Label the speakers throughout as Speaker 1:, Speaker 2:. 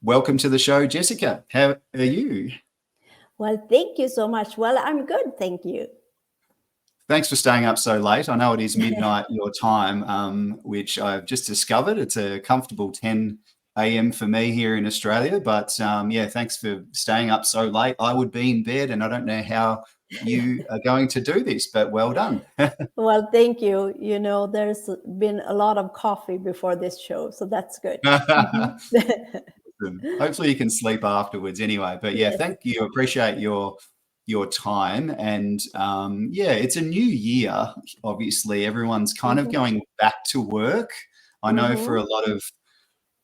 Speaker 1: welcome to the show, Jessica. How are you?
Speaker 2: Well, thank you so much. Well, I'm good, thank you.
Speaker 1: Thanks for staying up so late. I know it is midnight your time, which I've just discovered. It's a comfortable 10 a.m. for me here in Australia. But yeah, thanks for staying up so late. I would be in bed, and I don't know how you are going to do this, but well done.
Speaker 2: Well, thank you. You know, there's been a lot of coffee before this show, so that's good.
Speaker 1: Hopefully you can sleep afterwards anyway. But yeah,
Speaker 2: Yes.
Speaker 1: thank you. Appreciate your time. And yeah, it's a new year. Obviously, everyone's kind of going back to work. I know for a lot of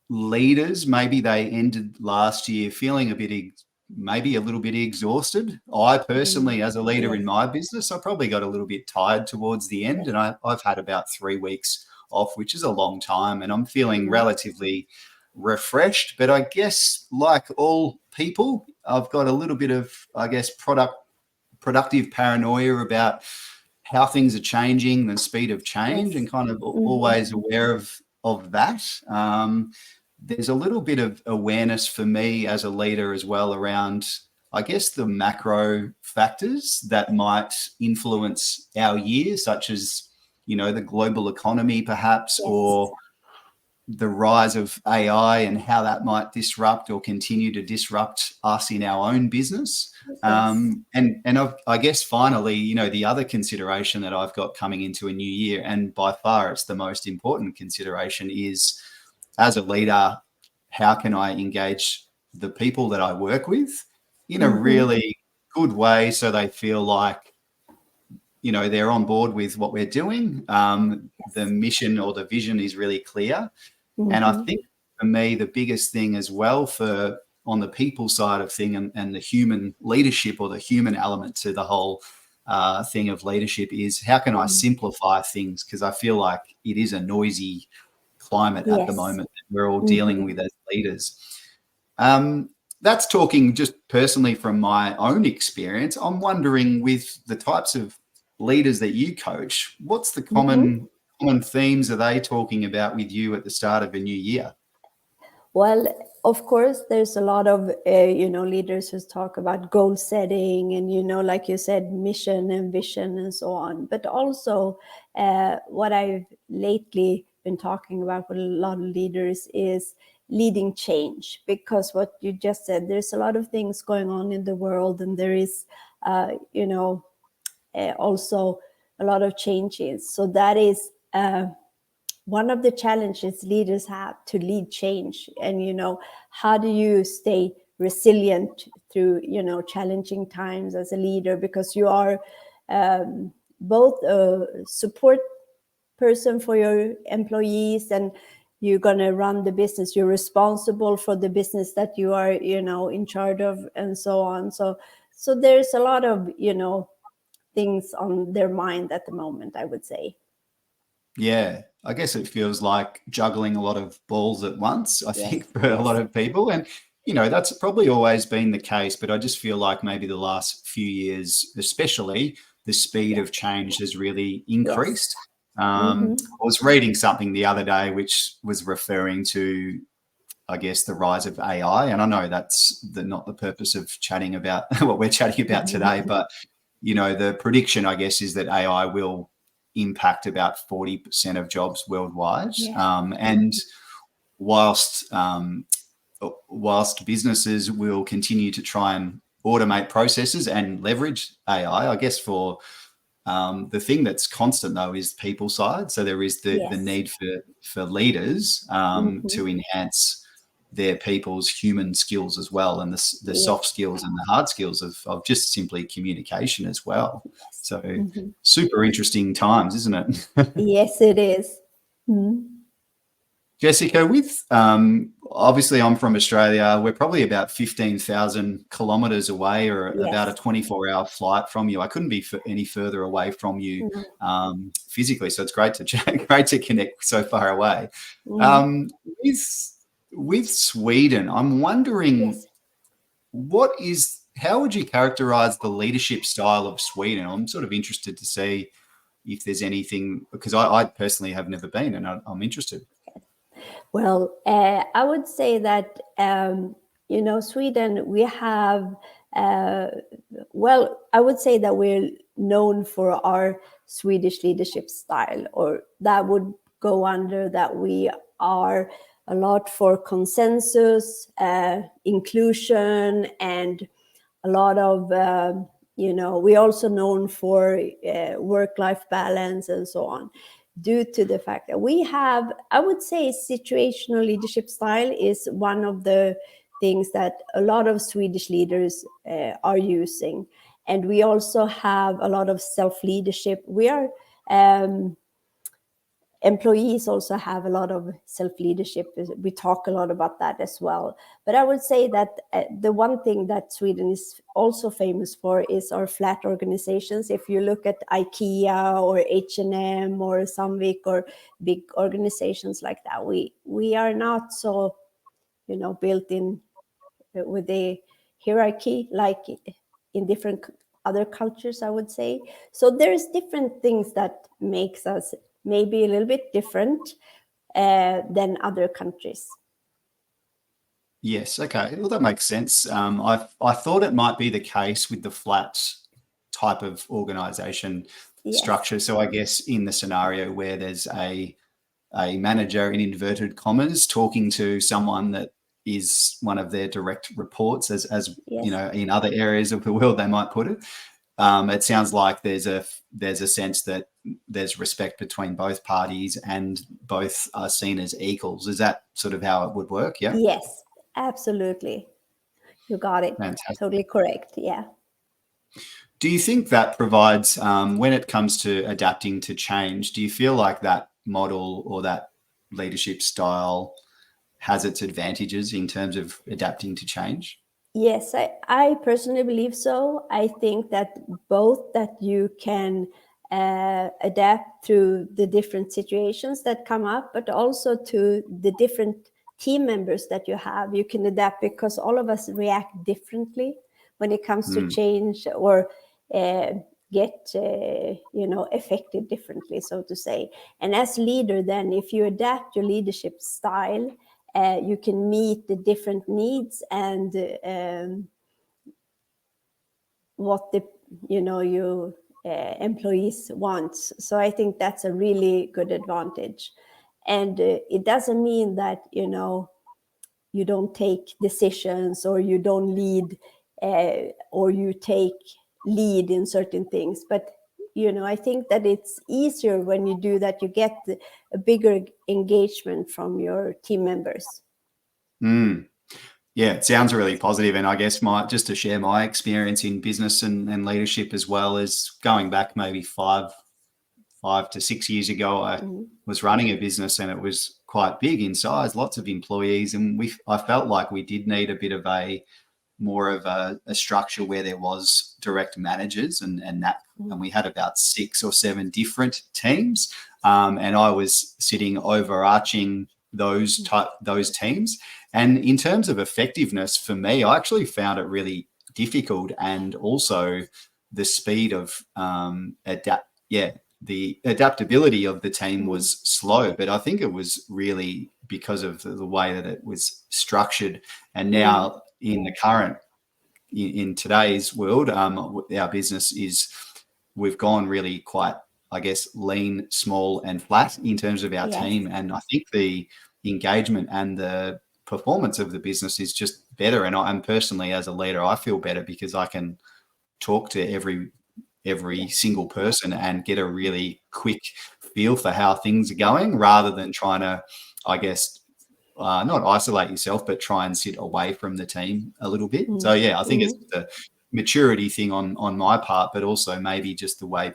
Speaker 1: leaders, maybe they ended last year feeling maybe a little bit exhausted. I personally, as a leader in my business, I probably got a little bit tired towards the end, and I've had about 3 weeks off, which is a long time, and I'm feeling relatively refreshed. But I guess, like all people, I've got a little bit of, I guess, productive paranoia about how things are changing, the speed of change, and kind of always aware of that. There's a little bit of awareness for me as a leader as well around, I guess, the macro factors that might influence our year, such as, you know, the global economy perhaps, or the rise of AI and how that might disrupt or continue to disrupt us in our own business. And I guess finally, you know, the other consideration that I've got coming into a new year, and by far it's the most important consideration, is as a leader, how can I engage the people that I work with in a really good way so they feel like, you know, they're on board with what we're doing. The mission or the vision is really clear. And I think for me, the biggest thing as well on the people side of thing and the human leadership or the human element to the whole thing of leadership is how can I simplify things? Because I feel like it is a noisy climate at the moment that we're all dealing with as leaders. That's talking just personally from my own experience. I'm wondering, with the types of leaders that you coach, what's the common themes are they talking about with you at the start of a new year?
Speaker 2: Well, of course, there's a lot of, leaders who talk about goal setting and, you know, like you said, mission and vision and so on. But also what I've lately been talking about with a lot of leaders is leading change, because what you just said, there's a lot of things going on in the world, and there is, also a lot of changes. So that is one of the challenges leaders have, to lead change. And, you know, how do you stay resilient through, you know, challenging times as a leader, because you are both a support person for your employees, and you're going to run the business. You're responsible for the business that you are, you know, in charge of, and so on. So there's a lot of, you know, things on their mind at the moment, I would say.
Speaker 1: Yeah, I guess it feels like juggling a lot of balls at once, I think, for a lot of people. And, you know, that's probably always been the case, but I just feel like maybe the last few years, especially, the speed of change has really increased. I was reading something the other day which was referring to, I guess, the rise of AI. And I know that's not the purpose of chatting about what we're chatting about today, but, you know, the prediction, I guess, is that AI will impact about 40% of jobs worldwide. And whilst businesses will continue to try and automate processes and leverage AI, I guess for the thing that's constant, though, is people side. So there is the need for leaders to enhance their people's human skills as well, and the soft skills and the hard skills of just simply communication as well. So super interesting times, isn't it?
Speaker 2: Yes, it is.
Speaker 1: Jessica, with obviously I'm from Australia. We're probably about 15,000 kilometres away, or about a 24-hour flight from you. I couldn't be any further away from you physically, so it's great to connect so far away. With Sweden, I'm wondering how would you characterise the leadership style of Sweden? I'm sort of interested to see if there's anything, because I personally have never been, and I'm interested.
Speaker 2: Well, I would say that, Sweden, we have, I would say that we're known for our Swedish leadership style, or that would go under that we are a lot for consensus, inclusion, and a lot of, we're also known for work-life balance and so on, due to the fact that we have, I would say, situational leadership style is one of the things that a lot of Swedish leaders are using. And we also have a lot of self-leadership. We are, employees also have a lot of self-leadership. We talk a lot about that as well. But I would say that the one thing that Sweden is also famous for is our flat organizations. If you look at IKEA or H&M or Sandvik or big organizations like that, we are not so, built in with a hierarchy like in different other cultures, I would say. So there's different things that makes us maybe a little bit different than other countries.
Speaker 1: Yes, okay. Well, that makes sense. I thought it might be the case with the flat type of organisation structure. So I guess in the scenario where there's a manager in inverted commas talking to someone that is one of their direct reports, as in other areas of the world they might put it. It sounds like there's a sense that there's respect between both parties and both are seen as equals. Is that sort of how it would work? Yeah.
Speaker 2: Yes, absolutely. You got it.
Speaker 1: Fantastic.
Speaker 2: Totally correct. Yeah.
Speaker 1: Do you think that provides, when it comes to adapting to change, do you feel like that model or that leadership style has its advantages in terms of adapting to change?
Speaker 2: Yes, I personally believe so. I think that both that you can adapt to the different situations that come up, but also to the different team members that you have. You can adapt because all of us react differently when it comes to change, or get affected differently, so to say. And as leader, then if you adapt your leadership style, you can meet the different needs and what the your employees want. So I think that's a really good advantage. And it doesn't mean that you don't take decisions, or you don't lead, or you take lead in certain things. But I think that it's easier when you do that. You get a bigger engagement from your team members.
Speaker 1: Yeah, it sounds really positive. And I guess just to share my experience in business and leadership as well, is going back maybe 5 to 6 years ago, I was running a business and it was quite big in size, lots of employees. And I felt like we did need a bit of more of a structure where there was direct managers and we had about 6 or 7 different teams. And I was sitting overarching those teams. And in terms of effectiveness for me, I actually found it really difficult, and also the speed of the adaptability of the team was slow. But I think it was really because of the way that it was structured. And now in today's world, our business we've gone really quite, I guess, lean, small and flat in terms of our team. And I think the engagement and the performance of the business is just better. And I'm personally, as a leader, I feel better because I can talk to every single person and get a really quick feel for how things are going, rather than trying to, I guess, not isolate yourself, but try and sit away from the team a little bit. So yeah, I think it's the maturity thing on my part, but also maybe just the way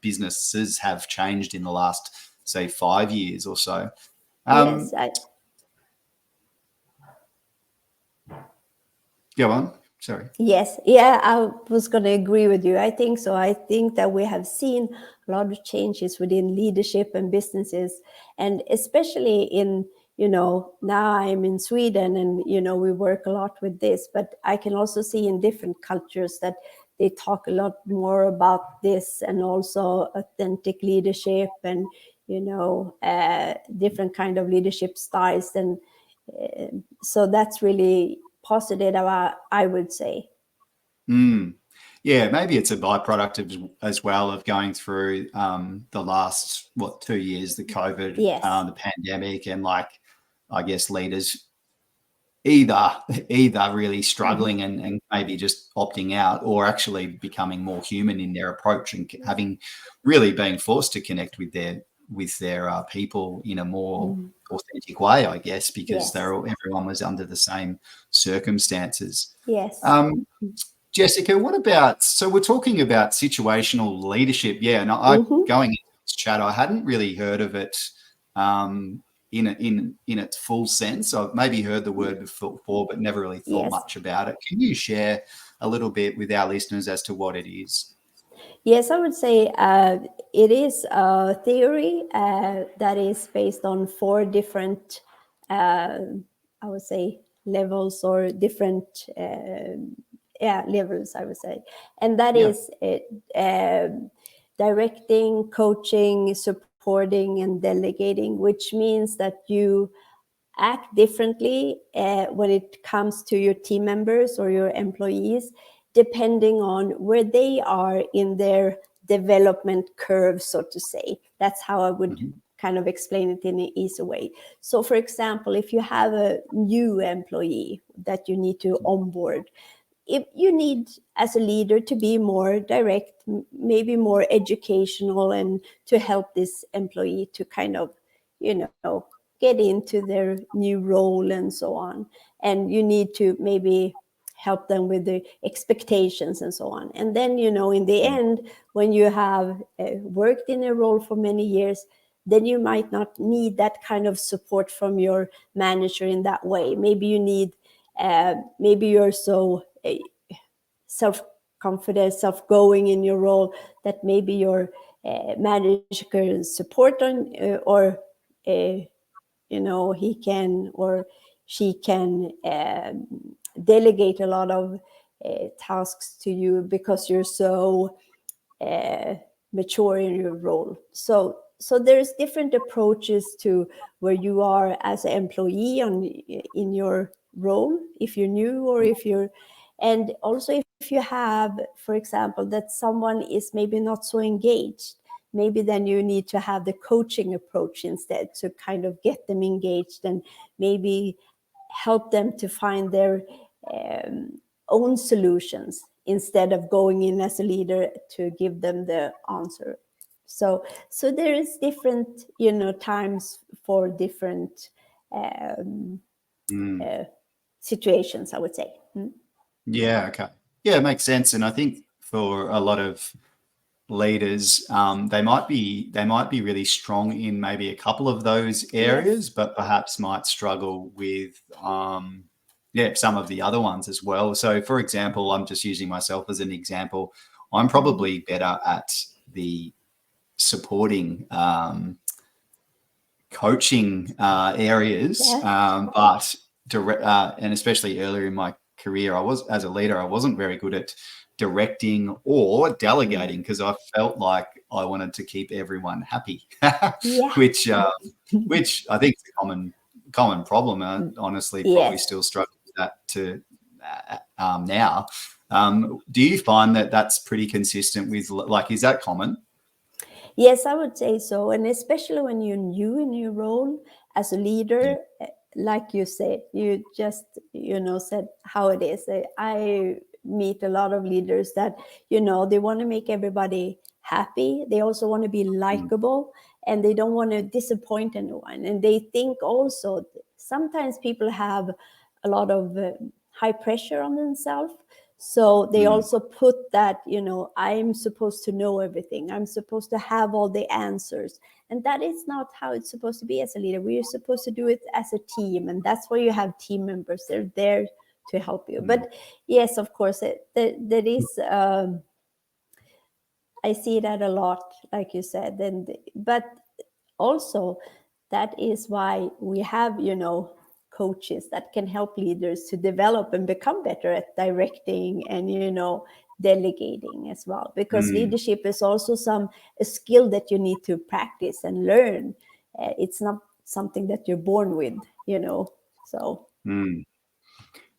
Speaker 1: businesses have changed in the last, say, 5 years or so. Go on. Sorry.
Speaker 2: Yes. Yeah, I was going to agree with you. I think so. I think that we have seen a lot of changes within leadership and businesses, and especially in, now I'm in Sweden and, we work a lot with this, but I can also see in different cultures that they talk a lot more about this, and also authentic leadership and, different kind of leadership styles. And so that's really positive, I would say.
Speaker 1: Yeah, maybe it's a byproduct as well of going through the last 2 years, the COVID,
Speaker 2: Yes.
Speaker 1: the pandemic, and I guess leaders either really struggling and maybe just opting out, or actually becoming more human in their approach and having really being forced to connect with their people in a more authentic way, I guess, because
Speaker 2: Yes.
Speaker 1: everyone was under the same circumstances.
Speaker 2: Yes.
Speaker 1: Jessica, what about, so we're talking about situational leadership. Yeah, and going into this chat, I hadn't really heard of it in its full sense. I've maybe heard the word before, but never really thought much about it. Can you share a little bit with our listeners as to what it is?
Speaker 2: Yes, I would say it is a theory that is based on 4 different, I would say, levels, or different levels, I would say. And that is directing, coaching, supporting, and delegating, which means that you act differently when it comes to your team members or your employees, depending on where they are in their development curve, so to say. That's how I would kind of explain it in an easy way. So, for example, if you have a new employee that you need to onboard, if you need, as a leader, to be more direct, maybe more educational, and to help this employee to kind of, get into their new role and so on. And you need to maybe help them with the expectations and so on. And then, in the end, when you have worked in a role for many years, then you might not need that kind of support from your manager in that way. Maybe you need, maybe you're so self-confident, self-going in your role that maybe your manager can support on, or he can or she can delegate a lot of tasks to you because you're so mature in your role. So there's different approaches to where you are as an employee in your role, if you're new or if you're, and also if you have, for example, that someone is maybe not so engaged, maybe then you need to have the coaching approach instead to kind of get them engaged and maybe help them to find their own solutions instead of going in as a leader to give them the answer. So there is different, times for different situations, I would say.
Speaker 1: Yeah, okay. Yeah, it makes sense. And I think for a lot of leaders, they might be really strong in maybe a couple of those areas, but perhaps might struggle with some of the other ones as well. So, for example, I'm just using myself as an example. I'm probably better at the supporting coaching areas, but and especially earlier in my career, as a leader, I wasn't very good at directing or delegating because I felt like I wanted to keep everyone happy, which I think is a common problem. Honestly, probably still struggle with that now. Do you find that that's pretty consistent with, is that common?
Speaker 2: Yes, I would say so. And especially when you're new in your role as a leader, like you said, you just, said how it is. I meet a lot of leaders that, they want to make everybody happy. They also want to be likable, and they don't want to disappoint anyone. And they think also, sometimes people have a lot of high pressure on themselves. So they also put that, I'm supposed to know everything. I'm supposed to have all the answers. And that is not how it's supposed to be as a leader. We are supposed to do it as a team. And that's why you have team members. They're there to help you. But yes, of course, there is, I see that a lot, like you said. But also, that is why we have, coaches that can help leaders to develop and become better at directing and, delegating as well, because
Speaker 1: Mm.
Speaker 2: leadership is also a skill that you need to practice and learn. It's not something that you're born with, so.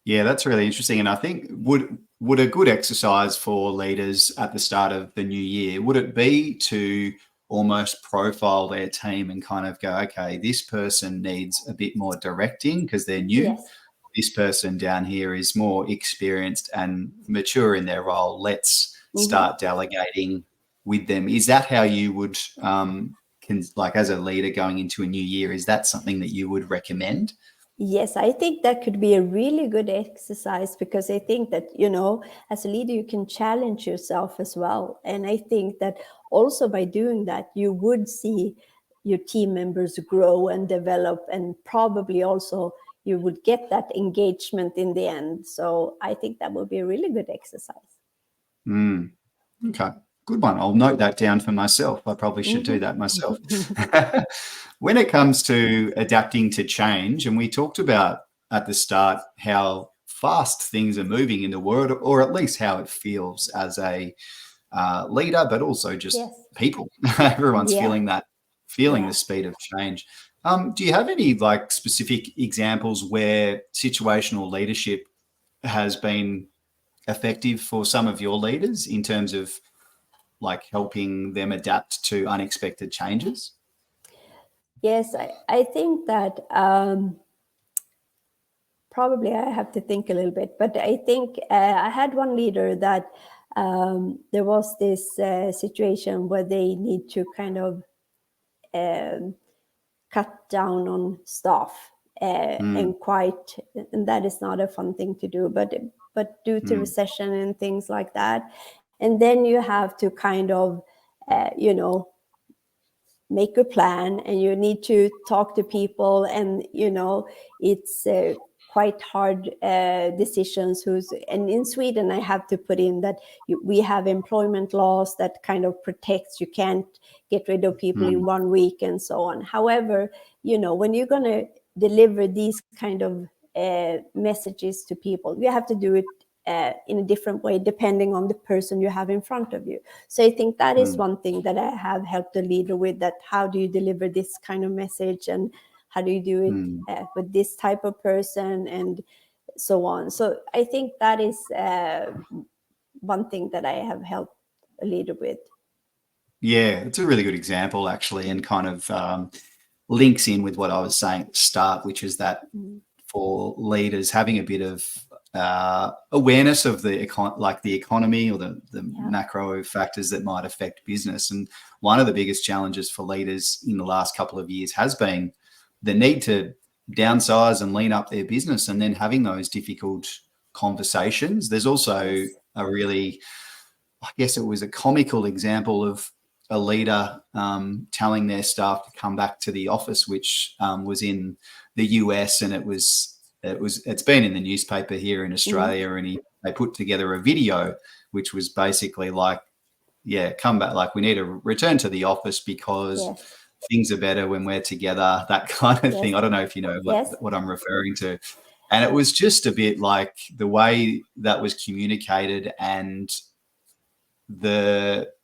Speaker 1: Yeah, that's really interesting. And I think would a good exercise for leaders at the start of the new year, would it be to almost profile their team and kind of go, okay, this person needs a bit more directing because they're new.
Speaker 2: Yes.
Speaker 1: This person down here is more experienced and mature in their role. Let's start delegating with them. Is that how you would, like as a leader going into a new year, is that something that you would recommend?
Speaker 2: Yes, I think that could be a really good exercise, because I think that, as a leader, you can challenge yourself as well. And I think that also by doing that, you would see your team members grow and develop, and probably also you would get that engagement in the end. So I think that would be a really good exercise.
Speaker 1: Okay, good one. I'll note that down for myself. I probably should do that myself. When it comes to adapting to change, and we talked about at the start how fast things are moving in the world, or at least how it feels as a leader, but also just
Speaker 2: Yes.
Speaker 1: people. Everyone's
Speaker 2: Yeah.
Speaker 1: feeling the speed of change. Do you have any like specific examples where situational leadership has been effective for some of your leaders in terms of like helping them adapt to unexpected changes?
Speaker 2: Yes, I think that probably I have to think a little bit, but I think I had one leader that there was this situation where they need to kind of cut down on staff, and that is not a fun thing to do, but due to recession and things like that, and then you have to kind of make a plan, and you need to talk to people, and it's quite hard decisions. And in Sweden, I have to put in that we have employment laws that kind of protects, you can't get rid of people in 1 week and so on. However, when you're going to deliver these kind of messages to people, you have to do it in a different way depending on the person you have in front of you. So I think that is one thing that I have helped the leader with, that how do you deliver this kind of message, and how do you do it with this type of person, and so on. So I think that is one thing that I have helped a leader with.
Speaker 1: Yeah, it's a really good example actually, and kind of links in with what I was saying at the start, which is that for leaders having a bit of awareness of the economy or the macro factors that might affect business. And one of the biggest challenges for leaders in the last couple of years has been the need to downsize and lean up their business, and then having those difficult conversations. There's also a really, I guess it was a comical example of a leader telling their staff to come back to the office, which was in the US, and it's been in the newspaper here in Australia, and they put together a video which was basically like, come back, like we need to return to the office because things are better when we're together, that kind of thing. I don't know if you know what I'm referring to. And it was just a bit like the way that was communicated, and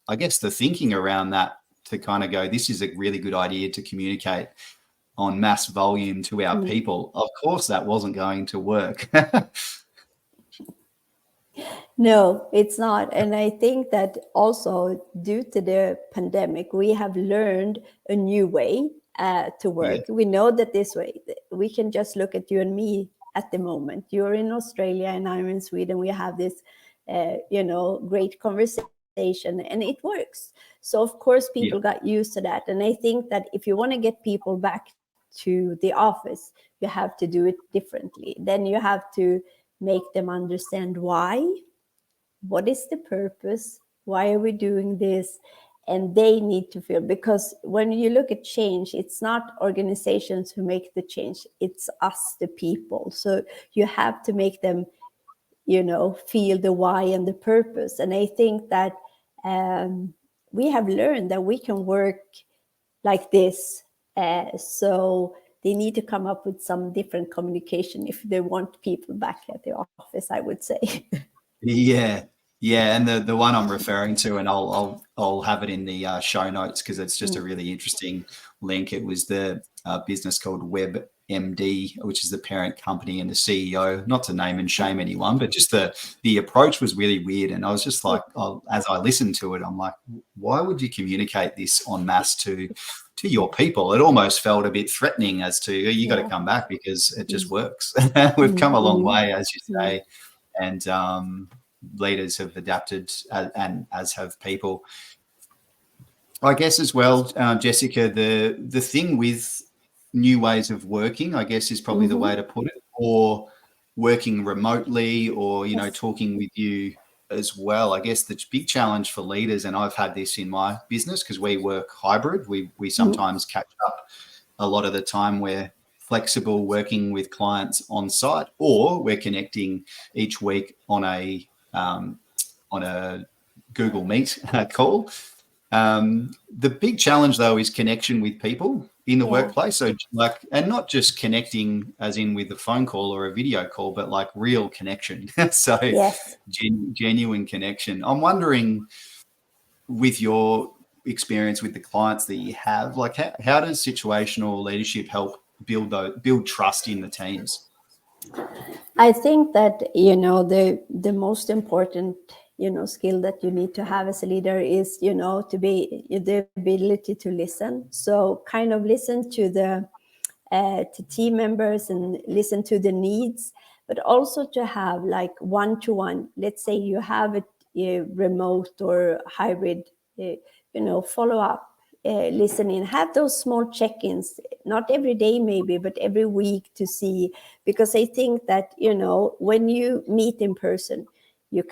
Speaker 1: I guess the thinking around that, to kind of go, this is a really good idea to communicate on mass volume to our people. Of course, that wasn't going to work.
Speaker 2: No, it's not. And I think that also due to the pandemic, we have learned a new way to work.
Speaker 1: Yeah.
Speaker 2: We know that this way, we can just look at you and me at the moment. You're in Australia and I'm in Sweden. We have this, great conversation, and it works. So of course, people got used to that. And I think that if you want to get people back to the office, you have to do it differently. Then you have to make them understand why. What is the purpose? Why are we doing this? And they need to feel, because when you look at change, it's not organizations who make the change, it's us, the people. So you have to make them, feel the why and the purpose. And I think that we have learned that we can work like this. So they need to come up with some different communication if they want people back at the office, I would say.
Speaker 1: Yeah. Yeah, and the one I'm referring to, and I'll have it in the show notes because it's just a really interesting link. It was the business called WebMD, which is the parent company, and the CEO. Not to name and shame anyone, but just the approach was really weird. And I was just like, as I listened to it, I'm like, why would you communicate this en masse to your people? It almost felt a bit threatening as to you got to come back because it just works. We've come a long way, as you say, and leaders have adapted, and as have people. I guess as well, Jessica, the thing with new ways of working, I guess, is probably the way to put it, or working remotely, or talking with you as well. I guess the big challenge for leaders, and I've had this in my business because we work hybrid. We sometimes catch up a lot of the time. We're flexible working with clients on site, or we're connecting each week on a Google Meet call. The big challenge, though, is connection with people in the workplace. So, and not just connecting as in with a phone call or a video call, but like real connection. So, genuine connection. I'm wondering, with your experience with the clients that you have, like how does situational leadership help build trust in the teams?
Speaker 2: I think that the most important skill that you need to have as a leader is to be the ability to listen. So kind of listen to the to team members and listen to the needs, but also to have like one-to-one. Let's say you have a remote or hybrid follow up, listening, have those small check-ins, not every day maybe, but every week, to see, because I think that when you meet in person, you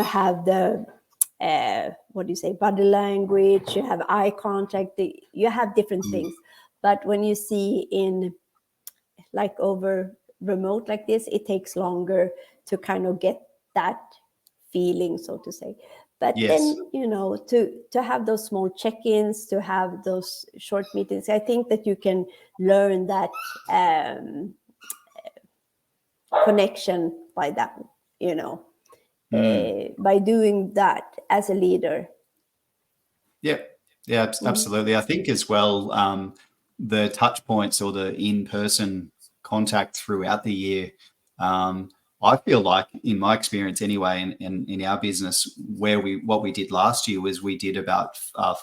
Speaker 2: have the what do you say, body language, you have eye contact, you have different things. But when you see in like over remote like this, it takes longer to kind of get that feeling, so to say. But then to have those small check-ins, to have those short meetings, I think that you can learn that connection by that, by doing that as a leader.
Speaker 1: Yeah, absolutely. I think as well, the touch points or the in-person contact throughout the year, I feel like, in my experience anyway, in our business, what we did last year was we did about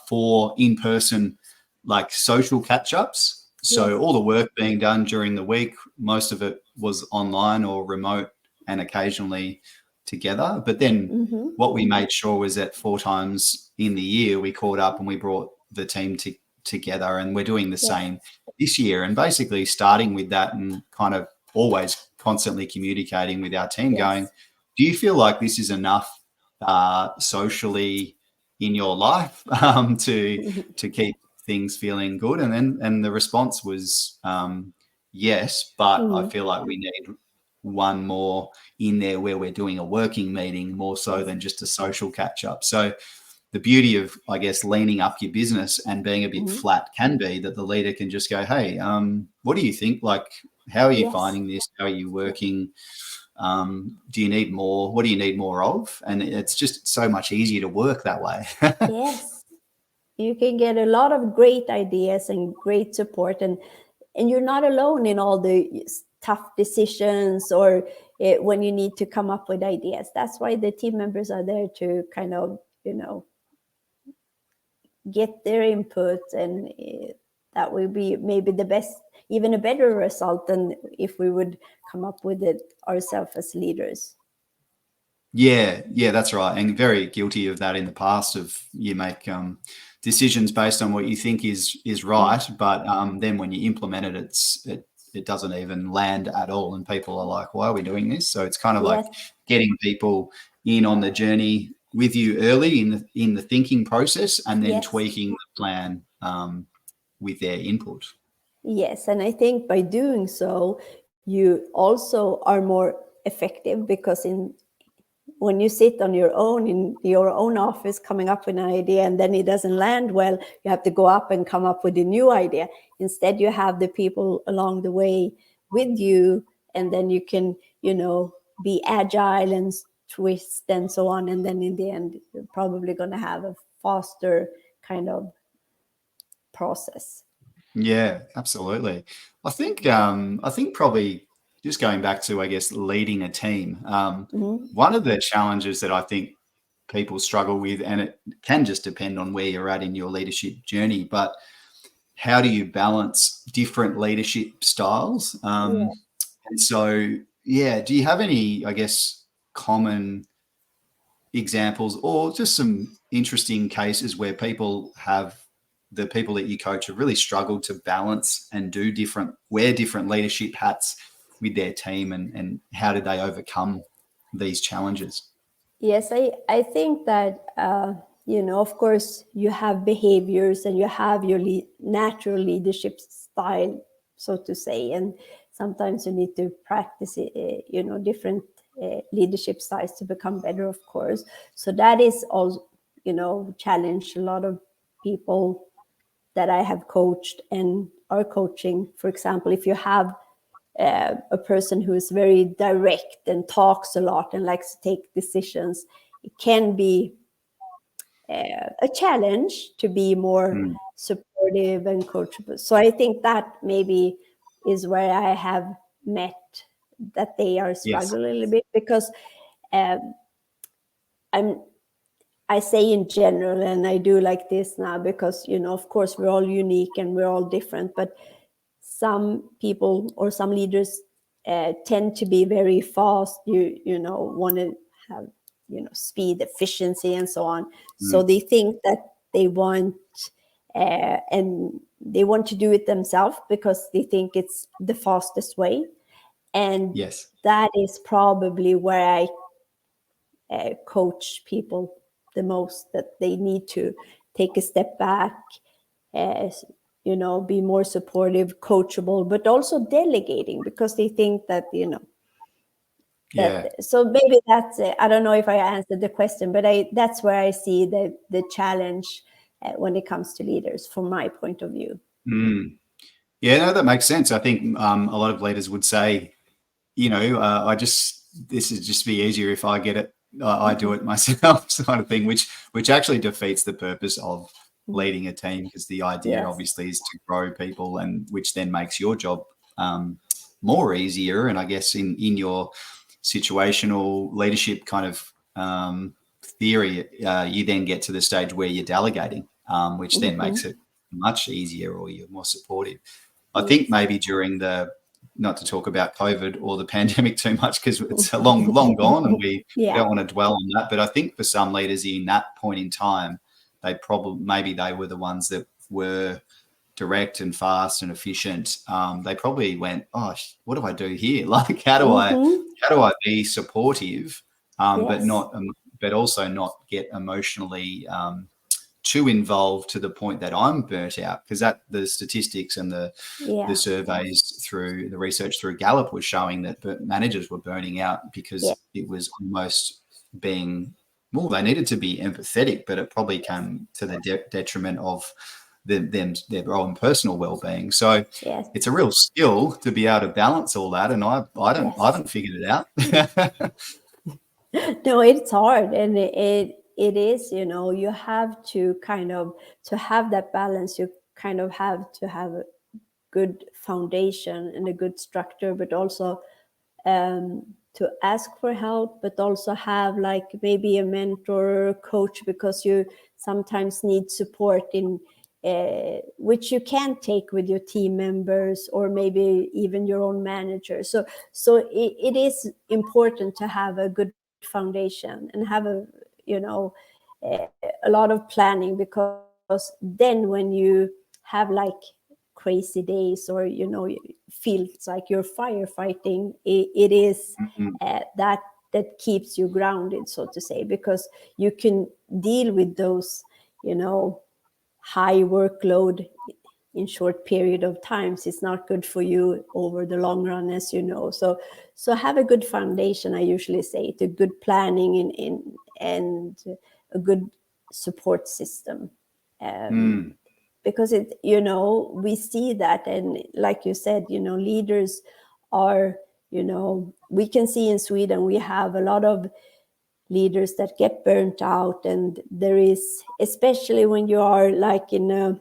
Speaker 1: 4 in-person like social catch-ups. So all the work being done during the week, most of it was online or remote, and occasionally together. But then what we made sure was that 4 times in the year we caught up and we brought the team together, and we're doing the same this year. And basically starting with that, and kind of always constantly communicating with our team, going, do you feel like this is enough socially in your life to keep things feeling good? And the response was yes, but I feel like we need one more in there where we're doing a working meeting more so than just a social catch up. So the beauty of, I guess, leaning up your business and being a bit flat can be that the leader can just go, hey, what do you think? Like, how are you finding this? How are you working? Do you need more? What do you need more of? And it's just so much easier to work that way.
Speaker 2: Yes, you can get a lot of great ideas and great support, and you're not alone in all the tough decisions or when you need to come up with ideas. That's why the team members are there to kind of, get their input, and that will be maybe the best, even a better result than if we would come up with it ourselves as leaders.
Speaker 1: Yeah, that's right. And very guilty of that in the past, of you make decisions based on what you think is right, but then when you implement it, it doesn't even land at all, and people are like, why are we doing this? So it's kind of like getting people in on the journey with you early in the thinking process, and then tweaking the plan with their input.
Speaker 2: Yes, and I think by doing so, you also are more effective, because when you sit on your own in your own office coming up with an idea and then it doesn't land well, you have to go up and come up with a new idea. Instead, you have the people along the way with you, and then you can, be agile and twist and so on, and then in the end you're probably going to have a faster kind of process.
Speaker 1: Yeah, absolutely. I think probably just going back to, I guess, leading a team. One of the challenges that I think people struggle with, and it can just depend on where you're at in your leadership journey, but how do you balance different leadership styles? And so, yeah, do you have any, I guess, common examples or just some interesting cases where the people that you coach have really struggled to balance and wear different leadership hats with their team, and how did they overcome these challenges?
Speaker 2: Yes, I think that, of course, you have behaviors and you have your natural leadership style, so to say. And sometimes you need to practice, different leadership styles to become better, of course. So that is also, challenge a lot of people that I have coached and are coaching. For example, if you have a person who is very direct and talks a lot and likes to take decisions, it can be a challenge to be more supportive and coachable. So I think that maybe is where I have met that they are
Speaker 1: Yes.
Speaker 2: struggling a little bit, because I say in general, and I do like this now because, of course, we're all unique and we're all different, but some people or some leaders tend to be very fast, want to have, speed, efficiency, and so on. So they think that they want, and they want to do it themselves because they think it's the fastest way. And
Speaker 1: Yes.
Speaker 2: that is probably where I coach people the most, that they need to take a step back, be more supportive, coachable, but also delegating, because they think that,
Speaker 1: Yeah.
Speaker 2: so maybe that's it. I don't know if I answered the question, but that's where I see the challenge when it comes to leaders, from my point of view.
Speaker 1: Yeah, no, that makes sense. I think a lot of leaders would say, this is just be easier if I get it. I do it myself, sort of thing, which actually defeats the purpose of leading a team, because the idea obviously is to grow people, and which then makes your job more easier. And I guess in your situational leadership kind of theory, you then get to the stage where you're delegating, which then makes it much easier, or you're more supportive. I think maybe during not to talk about COVID or the pandemic too much, because it's long gone and we don't want to dwell on that. But I think for some leaders in that point in time, maybe they were the ones that were direct and fast and efficient. They probably went, "Oh, what do I do here? Like, how do I be supportive, but also not get emotionally too involved to the point that I'm burnt out?" Because the statistics and the surveys through the research through Gallup was showing that managers were burning out because it was almost being, well, they needed to be empathetic, but it probably came to the detriment of their own personal well-being. So it's a real skill to be able to balance all that, and I haven't figured it out.
Speaker 2: No, it's hard, and it is, you have to kind of, to have that balance, you kind of have to have a good foundation and a good structure, but also to ask for help, but also have like maybe a mentor or coach, because you sometimes need support in which you can take with your team members, or maybe even your own manager. So it is important to have a good foundation and have a lot of planning, because then when you have like crazy days, or feels like you're firefighting, it is that keeps you grounded, so to say, because you can deal with those high workload in short period of times. It's not good for you over the long run, as you know. So have a good foundation, I usually say, to good planning and a good support system. Because we see that, and like you said, leaders are, we can see in Sweden, we have a lot of leaders that get burnt out. And there is, especially when you are like in a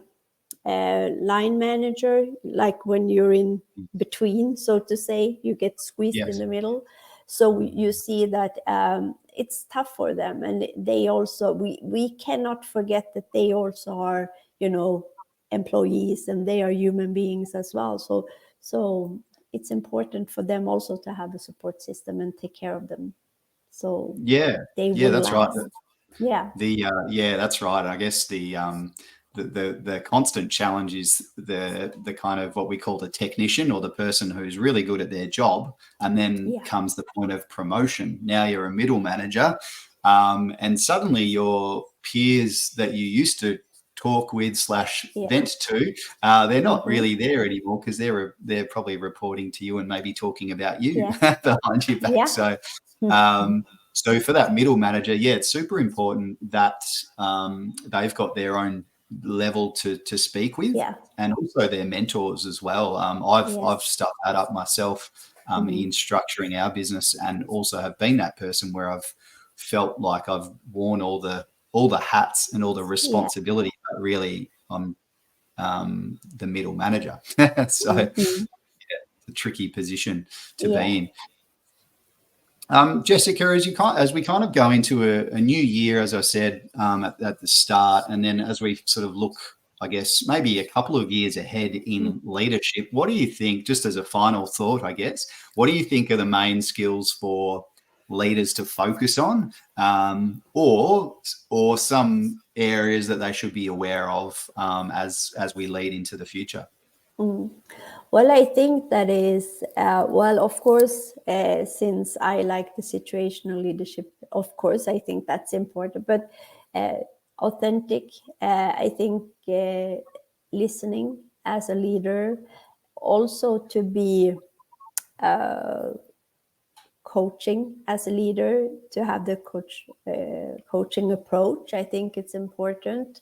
Speaker 2: line manager, like when you're in between, so to say, you get squeezed in the middle. So you see that it's tough for them, and they also, we cannot forget that they also are, employees, and they are human beings as well. So it's important for them also to have a support system and take care of them. So they will
Speaker 1: that's
Speaker 2: last.
Speaker 1: right.
Speaker 2: Yeah.
Speaker 1: That's right. I guess the constant challenge is the kind of what we call the technician, or the person who's really good at their job, and then comes the point of promotion. Now you're a middle manager, and suddenly your peers that you used to talk with / vent to, they're not really there anymore, because they're probably reporting to you and maybe talking about you behind your back. So so for that middle manager, it's super important that they've got their own level to speak with, and also their mentors as well. I've stuck that up myself in structuring our business, and also have been that person where I've felt like I've worn all the hats and all the responsibility, but really I'm the middle manager. So it's a tricky position to be in. Jessica, as we kind of go into a new year, as I said at the start, and then as we sort of look, I guess, maybe a couple of years ahead in leadership, what do you think, just as a final thought, I guess, what do you think are the main skills for leaders to focus on, or some areas that they should be aware of as we lead into the future?
Speaker 2: Well, I think that is, of course, since I like the situational leadership, of course, I think that's important. But authentic, I think listening as a leader, also to be coaching as a leader, to have the coaching approach, I think it's important.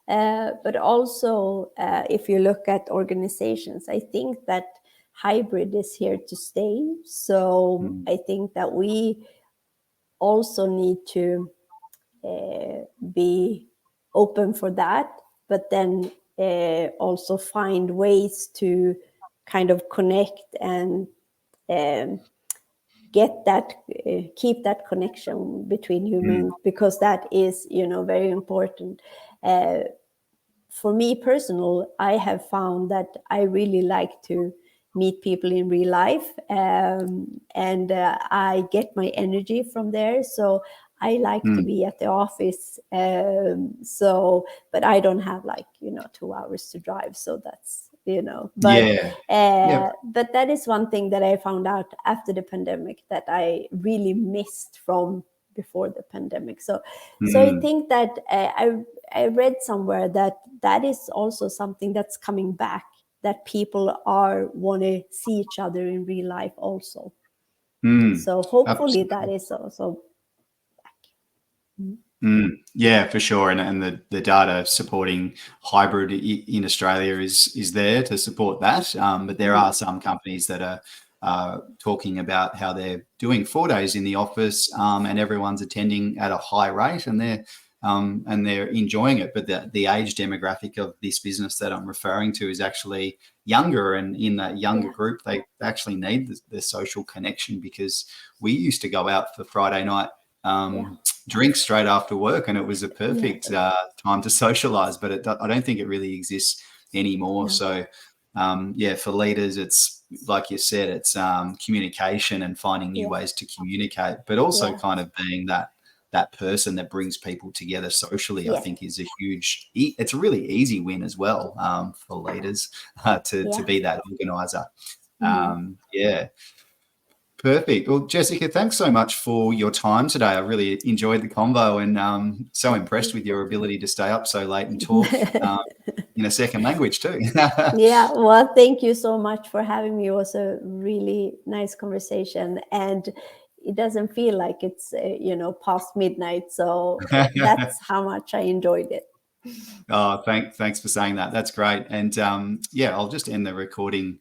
Speaker 2: But also, if you look at organizations, I think that hybrid is here to stay. So I think that we also need to be open for that, but then also find ways to kind of connect and get that, keep that connection between humans, because that is, very important. For me personal, I have found that I really like to meet people in real life, and I get my energy from there. So I like to be at the office. But I don't have 2 hours to drive. So that's, but that is one thing that I found out after the pandemic that I really missed from before the pandemic. So I think that I read somewhere that is also something that's coming back, that people want to see each other in real life also. So hopefully that is also back.
Speaker 1: Yeah, for sure. And the data supporting hybrid in Australia is there to support that. But there are some companies that are talking about how they're doing 4 days in the office, and everyone's attending at a high rate, and they're enjoying it. But the age demographic of this business that I'm referring to is actually younger, and in that younger group, they actually need the social connection, because we used to go out for Friday night drinks straight after work, and it was a perfect time to socialize. But I don't think it really exists anymore. So for leaders, it's like you said, it's communication and finding new ways to communicate, but also kind of being that person that brings people together socially. I think is it's a really easy win as well for leaders to be that organizer. Perfect. Well, Jessica, thanks so much for your time today. I really enjoyed the convo, and so impressed with your ability to stay up so late and talk in a second language too.
Speaker 2: Well, thank you so much for having me. It was a really nice conversation, and it doesn't feel like it's past midnight. So that's how much I enjoyed it.
Speaker 1: Oh, thanks for saying that. That's great. And I'll just end the recording